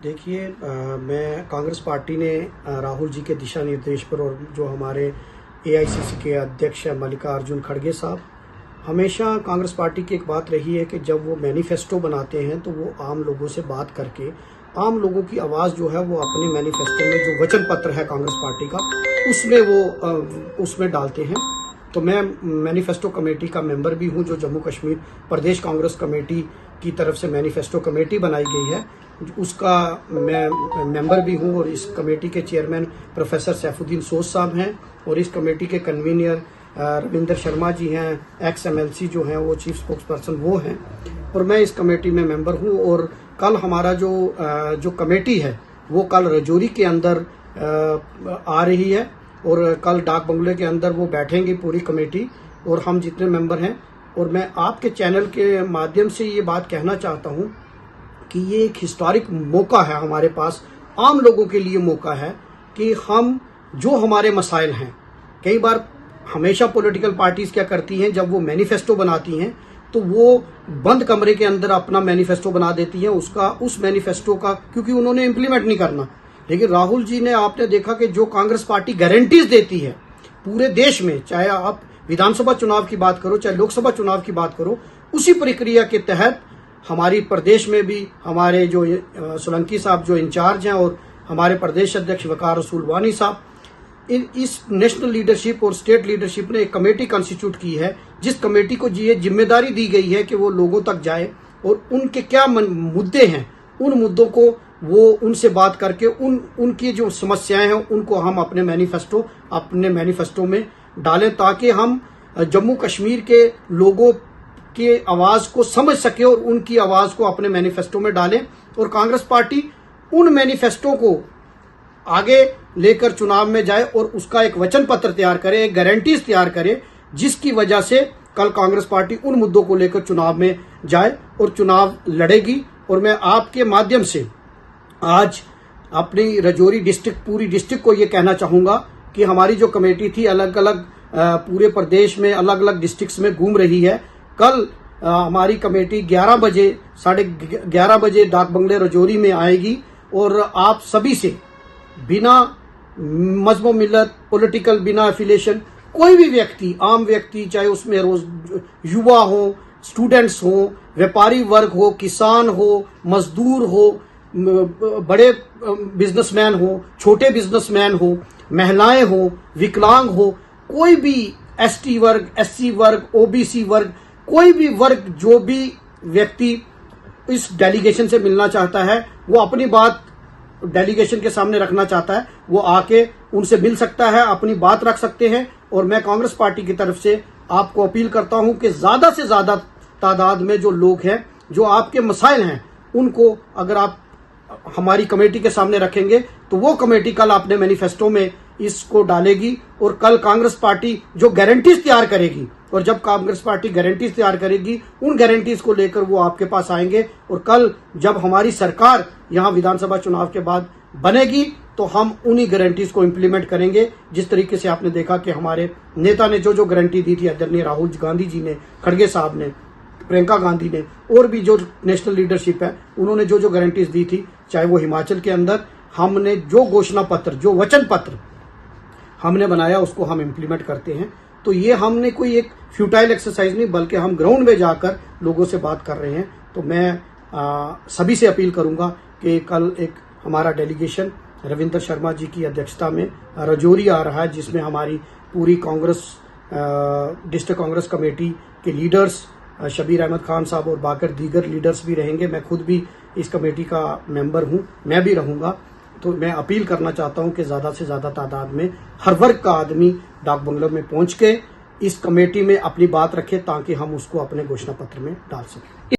देखिए, मैं कांग्रेस पार्टी ने राहुल जी के दिशा निर्देश पर और जो हमारे एआईसीसी के अध्यक्ष मल्लिकार्जुन खड़गे साहब, हमेशा कांग्रेस पार्टी की एक बात रही है कि जब वो मैनिफेस्टो बनाते हैं तो वो आम लोगों से बात करके आम लोगों की आवाज़ जो है वो अपने मैनिफेस्टो में जो वचन पत्र है कांग्रेस पार्टी का उसमें डालते हैं। तो मैं मैनिफेस्टो कमेटी का मेंबर भी हूं, जो जम्मू कश्मीर प्रदेश कांग्रेस कमेटी की तरफ से मैनिफेस्टो कमेटी बनाई गई है, उसका मैं मेंबर भी हूं। और इस कमेटी के चेयरमैन प्रोफेसर सैफुद्दीन सोज साहब हैं और इस कमेटी के कन्वीनर रविंदर शर्मा जी हैं, एक्स एमएलसी जो हैं, वो चीफ स्पोक्स पर्सन वो हैं, और मैं इस कमेटी में मेंबर हूं। और कल हमारा जो कमेटी है वो कल रजौरी के अंदर आ रही है और कल डाक बंगले के अंदर वो बैठेंगी पूरी कमेटी और हम जितने मेंबर हैं। और मैं आपके चैनल के माध्यम से ये बात कहना चाहता हूँ कि ये एक हिस्टोरिक मौका है हमारे पास, आम लोगों के लिए मौका है कि हम जो हमारे मसाइल हैं, कई बार हमेशा पॉलिटिकल पार्टीज क्या करती हैं, जब वो मैनिफेस्टो बनाती हैं तो वो बंद कमरे के अंदर अपना मैनिफेस्टो बना देती हैं, उस मैनिफेस्टो का, क्योंकि उन्होंने इम्प्लीमेंट नहीं करना। लेकिन राहुल जी ने, आपने देखा कि जो कांग्रेस पार्टी गारंटीज देती है पूरे देश में, चाहे आप विधानसभा चुनाव की बात करो चाहे लोकसभा चुनाव की बात करो, उसी प्रक्रिया के तहत हमारी प्रदेश में भी हमारे जो सोलंकी साहब जो इंचार्ज हैं और हमारे प्रदेश अध्यक्ष वकार रसूल वानी साहब, इस नेशनल लीडरशिप और स्टेट लीडरशिप ने एक कमेटी कॉन्स्टिट्यूट की है, जिस कमेटी को ये जिम्मेदारी दी गई है कि वो लोगों तक जाए और उनके क्या मुद्दे हैं, उन मुद्दों को वो उनसे बात करके उनकी जो समस्याएं हैं उनको हम अपने मैनिफेस्टो में डालें, ताकि हम जम्मू कश्मीर के लोगों की आवाज को समझ सके और उनकी आवाज को अपने मैनिफेस्टो में डालें। और कांग्रेस पार्टी उन मैनिफेस्टो को आगे लेकर चुनाव में जाए और उसका एक वचन पत्र तैयार करे, एक गारंटीज तैयार करे, जिसकी वजह से कल कांग्रेस पार्टी उन मुद्दों को लेकर चुनाव में जाए और चुनाव लड़ेगी। और मैं आपके माध्यम से आज अपनी रजौरी डिस्ट्रिक्ट, पूरी डिस्ट्रिक्ट को ये कहना चाहूंगा कि हमारी जो कमेटी थी अलग अलग पूरे प्रदेश में अलग अलग डिस्ट्रिक्ट्स में घूम रही है। कल हमारी कमेटी 11 बजे, 11:30 बजे डाक बंगले रजौरी में आएगी और आप सभी से बिना मजहब मिल्लत पॉलिटिकल, बिना एफिलिएशन, कोई भी व्यक्ति, आम व्यक्ति, चाहे उसमें रोज युवा हो, स्टूडेंट्स हो, व्यापारी वर्ग हो, किसान हो, मजदूर हो, बड़े बिजनेसमैन हो, छोटे बिजनेसमैन हो, महिलाएं हो, विकलांग हो, कोई भी एसटी वर्ग, एससी वर्ग, ओबीसी वर्ग, कोई भी वर्ग, जो भी व्यक्ति इस डेलीगेशन से मिलना चाहता है, वो अपनी बात डेलीगेशन के सामने रखना चाहता है, वो आके उनसे मिल सकता है, अपनी बात रख सकते हैं। और मैं कांग्रेस पार्टी की तरफ से आपको अपील करता हूं कि ज्यादा से ज्यादा तादाद में जो लोग हैं, जो आपके मसाइल हैं, उनको अगर आप हमारी कमेटी के सामने रखेंगे तो वो कमेटी कल अपने मैनिफेस्टो में इसको डालेगी। और कल कांग्रेस पार्टी जो गारंटीज तैयार करेगी, और जब कांग्रेस पार्टी गारंटीज तैयार करेगी, उन गारंटीज को लेकर वो आपके पास आएंगे। और कल जब हमारी सरकार यहां विधानसभा चुनाव के बाद बनेगी तो हम उन्हीं गारंटीज को इम्प्लीमेंट करेंगे। जिस तरीके से आपने देखा कि हमारे नेता ने जो गारंटी दी थी, आदरणीय राहुल गांधी जी ने, खड़गे साहब ने, प्रियंका गांधी ने, और भी जो नेशनल लीडरशिप है, उन्होंने जो गारंटीज दी थी, चाहे वो हिमाचल के अंदर हमने जो घोषणा पत्र, जो वचन पत्र हमने बनाया, उसको हम इम्प्लीमेंट करते हैं। तो ये हमने कोई एक फ्यूटाइल एक्सरसाइज नहीं, बल्कि हम ग्राउंड में जाकर लोगों से बात कर रहे हैं। तो मैं सभी से अपील करूंगा कि कल एक हमारा डेलीगेशन रविंदर शर्मा जी की अध्यक्षता में रजौरी आ रहा है, जिसमें हमारी पूरी कांग्रेस डिस्ट्रिक्ट कांग्रेस कमेटी के लीडर्स शबीर अहमद खान साहब और बाकर दीगर लीडर्स भी रहेंगे। मैं खुद भी इस कमेटी का मेंबर हूं, मैं भी रहूंगा। तो मैं अपील करना चाहता हूं कि ज्यादा से ज्यादा तादाद में हर वर्ग का आदमी डाक बंगलों में पहुंच के इस कमेटी में अपनी बात रखे, ताकि हम उसको अपने घोषणा पत्र में डाल सकें।